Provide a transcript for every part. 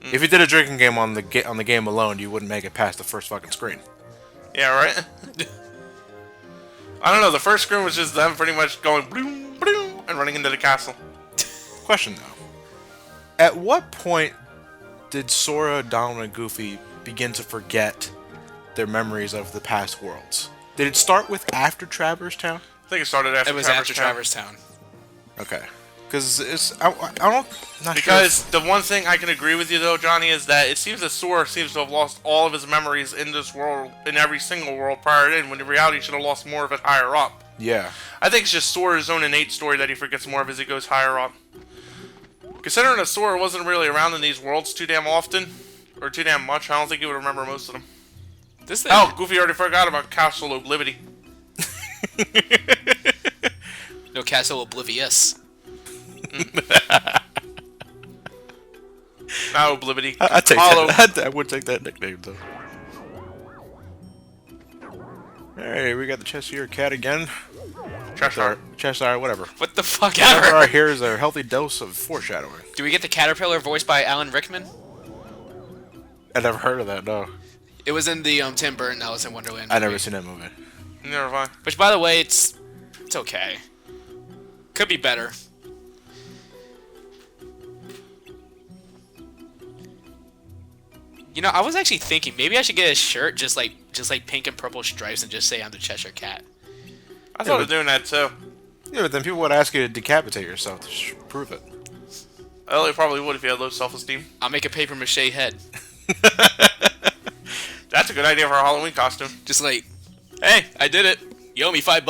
If you did a drinking game on the game alone, you wouldn't make it past the first fucking screen. Yeah, right? I don't know, the first screen was just them pretty much going bloom, bloom, and running into the castle. Question though. At what point did Sora, Donald, and Goofy begin to forget their memories of the past worlds? Did it start with after Traverse Town? I think it started after It was Traverse after Town. Traverse Town. Okay. Because I don't... Not Because sure the one thing I can agree with you though, Johnny, is that it seems that Sora seems to have lost all of his memories in this world, in every single world prior to, when in reality he should have lost more of it higher up. Yeah. I think it's just Sora's own innate story that he forgets more of as he goes higher up. Considering that Sora wasn't really around in these worlds too damn often, or too damn much, I don't think he would remember most of them. This thing. Oh, Goofy already forgot about Castle Oblivion. No, Castle Oblivious. Not Oblivion. I take Hollow. that. I would take that nickname though. Alright, we got the Cheshire Cat again. Cheshire, whatever. What the fuck Whatever ever? I hear is a healthy dose of foreshadowing. Do we get the caterpillar voiced by Alan Rickman? I never heard of that, no. It was in the Tim Burton Alice in Wonderland movie. I never seen that movie. Never mind. Which, by the way, it's okay. Could be better. You know, I was actually thinking maybe I should get a shirt just like pink and purple stripes and just say I'm the Cheshire Cat. I thought of doing that too. Yeah, but then people would ask you to decapitate yourself to prove it. Well, they probably would if you had low self-esteem. I'll make a paper mache head. That's a good idea for a Halloween costume. Just like, hey, I did it. You owe me $5.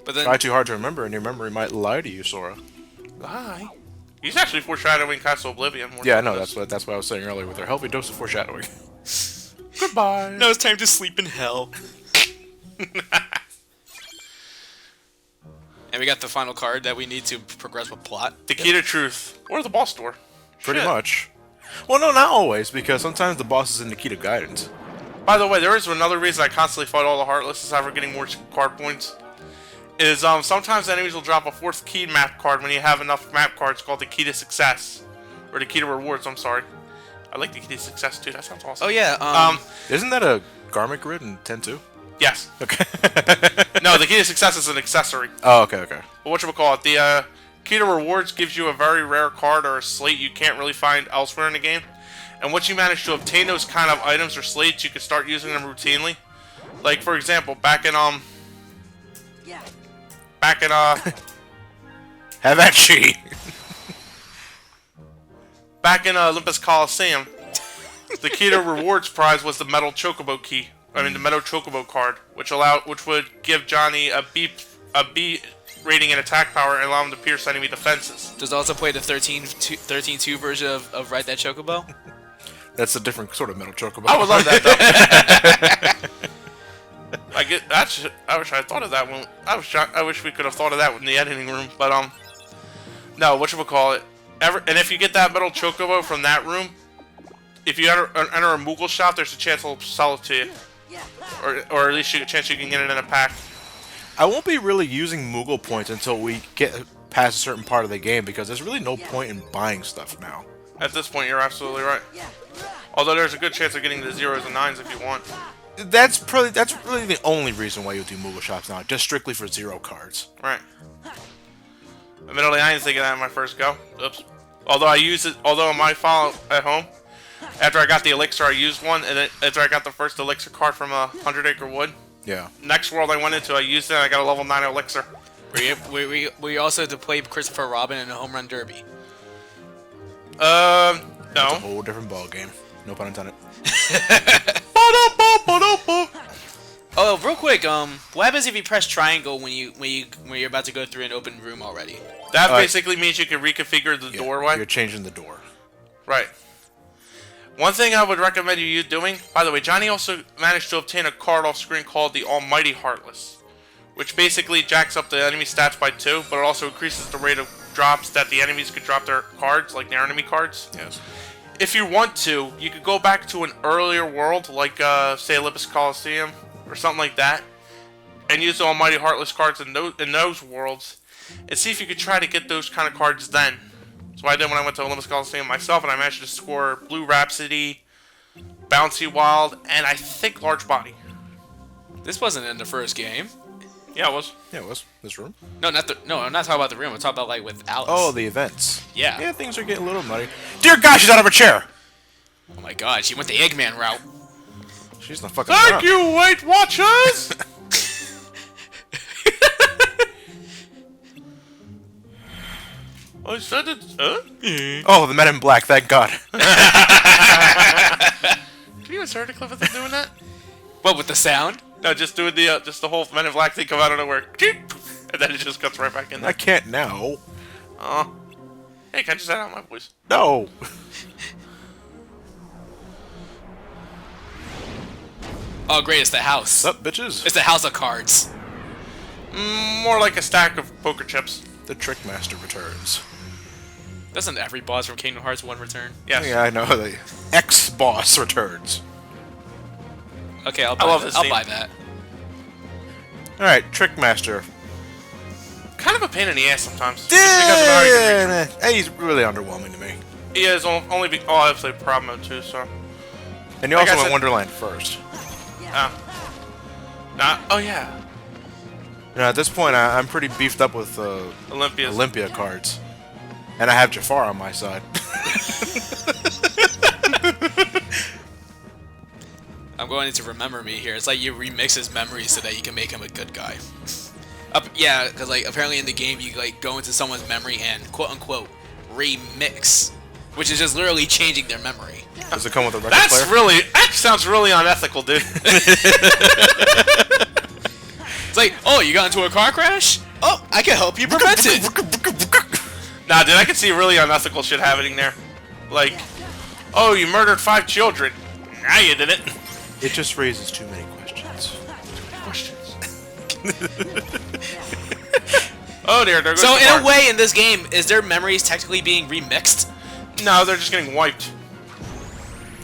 But then, Try too hard to remember, and your memory might lie to you, Sora. Lie. He's actually foreshadowing Castle Oblivion. Yeah, I know. That's what I was saying earlier with their healthy dose of foreshadowing. Goodbye. now it's time to sleep in hell. And we got the final card that we need to progress with plot. The key to truth. Or the boss door. Pretty Shit. much. Well, no, not always, because sometimes the boss is in the key to guidance. By the way, there is another reason I constantly fight all the Heartlesses after getting more card points. Is sometimes enemies will drop a fourth key map card when you have enough map cards called the key to success. Or the key to rewards, I'm sorry. I like the key to success too, that sounds awesome. Oh yeah, Isn't that a garment grid in 10-2? Yes. Okay. No, the key to success is an accessory. Oh, okay. But whatchamacallit, the key to rewards gives you a very rare card or a slate you can't really find elsewhere in the game. And once you manage to obtain those kind of items or slates, you can start using them routinely. Like, for example, back in Have at she. back in Olympus Coliseum, the key to rewards prize was the metal chocobo key. I mean, the metal chocobo card, which would give Johnny a B rating in attack power and allow him to pierce enemy defenses. does it also play the 13-2 version of Ride That Chocobo? That's a different sort of metal chocobo. I would love that though. I wish I had thought of that one. I wish we could have thought of that in the editing room. But no, whatchamacallit. And if you get that metal chocobo from that room, if you enter a Moogle shop, there's a chance they'll sell it to you, or at least a chance you can get it in a pack. I won't be really using Moogle points until we get past a certain part of the game, because there's really no point in buying stuff now. At this point, you're absolutely right. Although there's a good chance of getting the 0s and 9s if you want. That's really the only reason why you'll do Moogle shops now, just strictly for 0 cards. Right. Admittedly, I didn't think of that in my first go. Oops. Although in my file at home, after I got the elixir, I used one, and then after I got the first elixir card from 100 Acre Wood, Yeah. next world I went into, I used it, and I got a level 9 elixir. We also had to play Christopher Robin in a home run derby. A No. whole different ball game. No pun intended. Oh, real quick, what happens if you press triangle when you're about to go through an open room already? That basically means you can reconfigure the doorway. You're changing the door. Right. One thing I would recommend you doing, by the way, Johnny also managed to obtain a card off screen called the Almighty Heartless, which basically jacks up the enemy stats by 2, but it also increases the rate of drops that the enemies could drop their cards, like their enemy cards. Yes. If you want to, you could go back to an earlier world, like, say, Olympus Coliseum, or something like that, and use the Almighty Heartless cards in those worlds, and see if you could try to get those kind of cards then. That's what I did when I went to Olympus Coliseum myself, and I managed to score Blue Rhapsody, Bouncy Wild, and I think Large Body. This wasn't in the first game. Yeah, it was. Yeah, it was this room. No, I'm not talking about the room. I'm talking about like with Alice. Oh, the events. Yeah. Yeah, things are getting a little muddy. Dear God, she's out of her chair. Oh my God, she went the Eggman route. She's not fucking Thank around. you, Weight Watchers! I said it. Oh, the Men in Black. Thank God. Can you insert a clip of them doing that? What, with the sound? No, just doing the whole Men in Black thing come out of nowhere. And then it just cuts right back in I there. can't now. Hey, can I just add out my voice? No. Oh, great, it's the house. What's up, bitches? It's the house of cards. More like a stack of poker chips. The Trickmaster returns. Doesn't every boss from Kingdom Hearts 1 return? Yes. Yeah, I know. The ex-boss returns. Okay, I'll buy, love this I'll scene. buy that. Alright, Trickmaster. Kind of a pain in the ass sometimes. Just because of how you can reach him. Hey, he's really underwhelming to me. He is only I played Proud Mode too, so. And you Like also I went said- Wonderland first. Oh yeah. You know, at this point, I'm pretty beefed up with Olympia's. Olympia cards. And I have Jafar on my side. I'm going into Remember Me here. It's like you remix his memories so that you can make him a good guy. Yeah, because like apparently in the game you like go into someone's memory and quote unquote remix, which is just literally changing their memory. Does it come with a record That's player? that sounds really unethical, dude. It's like, oh, you got into a car crash? Oh, I can help you prevent it. Nah, dude, I can see really unethical shit happening there. Like, oh, you murdered 5 children. Nah, you didn't. It just raises too many questions. Questions. Oh dear, there goes So the in bar. a way, in this game, is their memories technically being remixed? No, they're just getting wiped.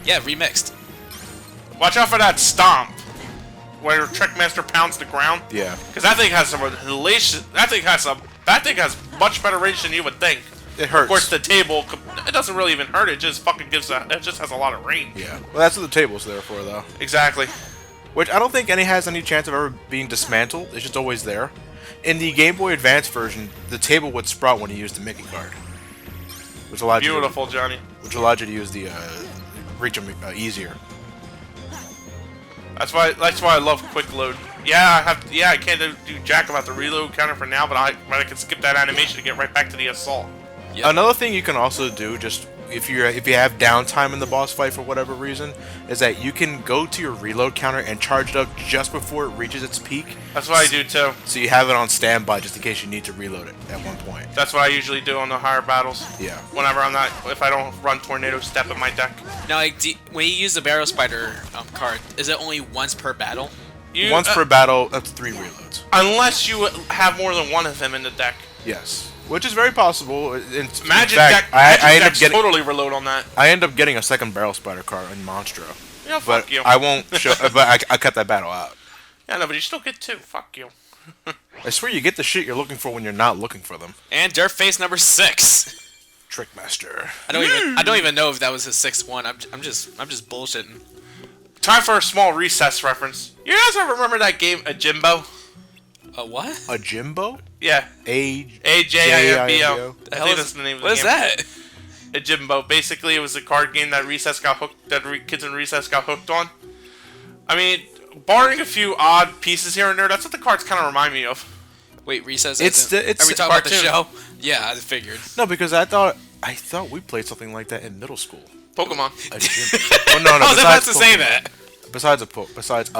Yeah, remixed. Watch out for that stomp, where Trickmaster pounds the ground. Yeah. Because that thing has some relation. That thing has much better range than you would think. It hurts. Of course, the table, it doesn't really even hurt. It just fucking it just has a lot of range. Yeah. Well, that's what the table's there for, though. Exactly. Which I don't think any has any chance of ever being dismantled. It's just always there. In the Game Boy Advance version, the table would sprout when you used the Mickey card, which allowed Beautiful, Johnny. you to use the reach them easier. That's why I love quick load. Yeah, I can't do jack about the reload counter for now, but I can skip that animation to get right back to the assault. Yep. Another thing you can also do, just if you have downtime in the boss fight for whatever reason, is that you can go to your reload counter and charge it up just before it reaches its peak. That's what I do too. So you have it on standby just in case you need to reload it at one point. That's what I usually do on the higher battles. Yeah. Whenever if I don't run Tornado Step in my deck. Now, like, when you use the Barrel Spider card, is it only once per battle? Once per battle, that's 3 reloads. Unless you have more than one of them in the deck. Yes. Which is very possible. In Magic fact, deck, I end up getting totally reload on that. I end up getting a second Barrel Spider card in Monstro. Yeah, But fuck you. I won't show. But I cut that battle out. Yeah, no, but you still get 2. Fuck you. I swear you get the shit you're looking for when you're not looking for them. And Dirt Face number 6. Trickmaster. I don't even know if that was his 6th one. I'm just bullshitting. Time for a small recess reference. You guys ever remember that game, Ajimbo? A what? A Jimbo? Yeah. A-J-I-M-B-O. A-J-I-M-B-O. The I hell think is, that's the name of what the is game. that? Ajimbo. Basically, it was a card game that kids in recess got hooked on. I mean, barring a few odd pieces here and there, that's what the cards kind of remind me of. Wait, Recess. It's Are we talking about the cartoon. show? Yeah, I figured. No, because I thought we played something like that in middle school. Pokemon. A Jimbo. Well, no, I was about besides to say Pokemon. that. Besides a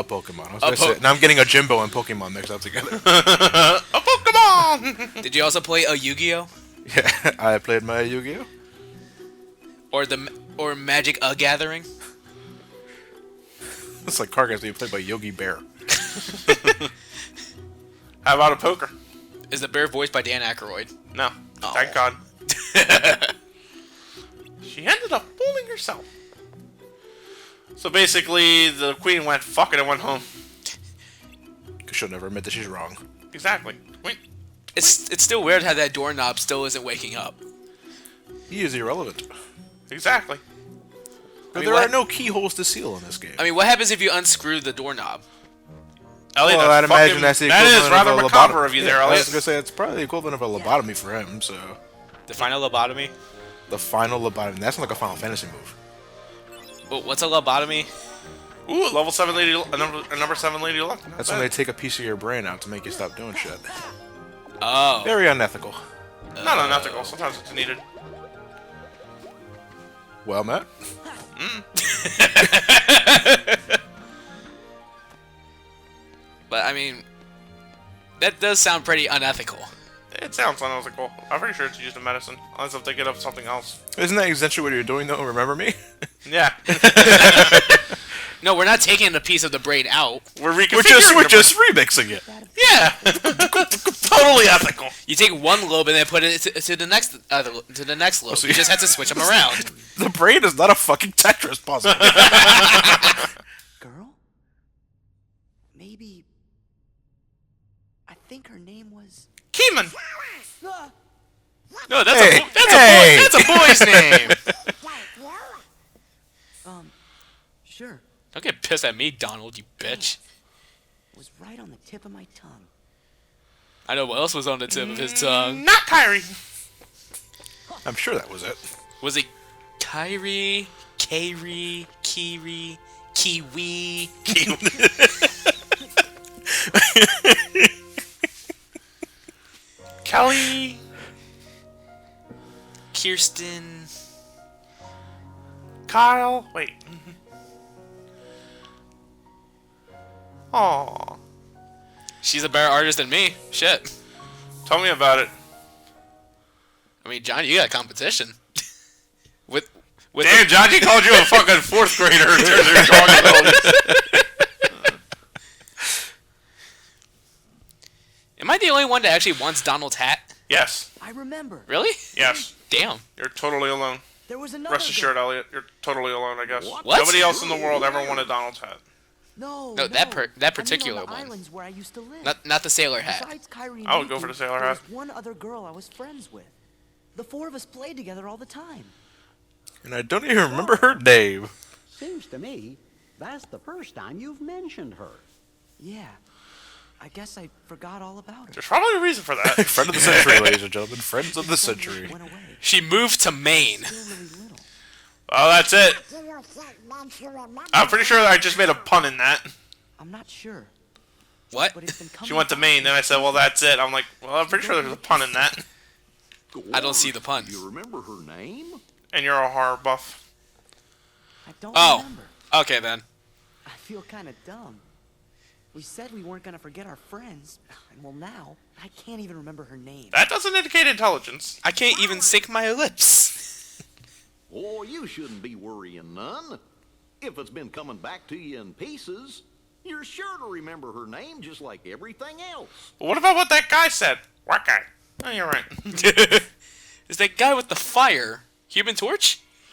Pokemon. I was gonna say, now I'm getting a Jimbo and Pokemon mixed up together. A Pokemon! Did you also play a Yu-Gi-Oh? Yeah, I played my Yu-Gi-Oh. Or Magic a Gathering? It's like card games being played by Yogi Bear. How about a poker? Is the bear voiced by Dan Aykroyd? No. Oh. Thank God. She ended up fooling herself. So basically, the queen went, fuck it, and went home. Because she'll never admit that she's wrong. Exactly. Wait. It's still weird how that doorknob still isn't waking up. He is irrelevant. Exactly. But mean, there what- are no keyholes to seal in this game. I mean, what happens if you unscrew the doorknob? Elliot, well, I'd imagine that's the that equivalent is rather of a macabre lobotomy. of you Yeah, there, I was Elliot. going to say, it's probably the equivalent of a lobotomy for him, so... The final lobotomy? The final lobotomy. That's not like a Final Fantasy move. Well, what's a lobotomy? Ooh, level 7 lady, a number 7 lady luck. That's when they take a piece of your brain out to make you stop doing shit. Oh. Very unethical. Not unethical. Sometimes it's needed. Well, Matt? But, I mean, that does sound pretty unethical. It sounds unethical. I'm pretty sure it's used in medicine, unless if they get up something else. Isn't that essentially what you're doing, though? Remember me? Yeah. No, we're not taking a piece of the brain out. We're We're reconfiguring just remixing it. Yeah. Totally ethical. You take one lobe and then put it to the next lobe. so You just have to switch them around. The brain is not a fucking Tetris puzzle. Girl? Maybe... I think her name was... Keeman. No, that's Hey, that's a boy's name. Sure. Don't get pissed at me, Donald, you bitch. It was right on the tip of my tongue. I know what else was on the tip of his tongue. Not Kyrie. I'm sure that was it. Was it Kyrie, Kiri, Kiwi? Kelly. Kirsten? Kyle. Wait. Aww. She's a better artist than me. Shit. Tell me about it. I mean, Johnny, you got competition. with Damn, Johnny called you a fucking 4th grader in terms of your drawing abilities. Am I the only one that actually wants Donald's hat? Yes. I remember. Really? Yes. Damn. You're totally alone. There was another Rest assured, Elliot. You're totally alone, I guess. What? Nobody else in the world ever wanted Donald's hat. No, No, that particular I mean on the one. islands where I used to live. Not the sailor hat. Besides Kyrie and I would go Nikki, for the sailor there hat. was one other girl I was friends with. The 4 of us played together all the time. And I don't even remember her name. Seems to me that's the first time you've mentioned her. Yeah. I guess I forgot all about her. There's probably a reason for that. Friend of the century, ladies and gentlemen. Friends of the century. Went away. She moved to Maine. Still really little. Oh, that's it. I'm pretty sure I just made a pun in that. I'm not sure, What? but it's been coming. She went to Maine, then I said, well, that's it. I'm like, well, I'm pretty sure there's a pun in that. I don't see the pun. You remember her name? And you're a horror buff. I don't Oh. remember. Okay, then. I feel kind of dumb. We said we weren't gonna forget our friends, and well now, I can't even remember her name. That doesn't indicate intelligence. I can't even sync my lips. Oh, you shouldn't be worrying none. If it's been coming back to you in pieces, you're sure to remember her name just like everything else. Well, what about what that guy said? What guy? Oh, you're right. Is that guy with the fire Human Torch?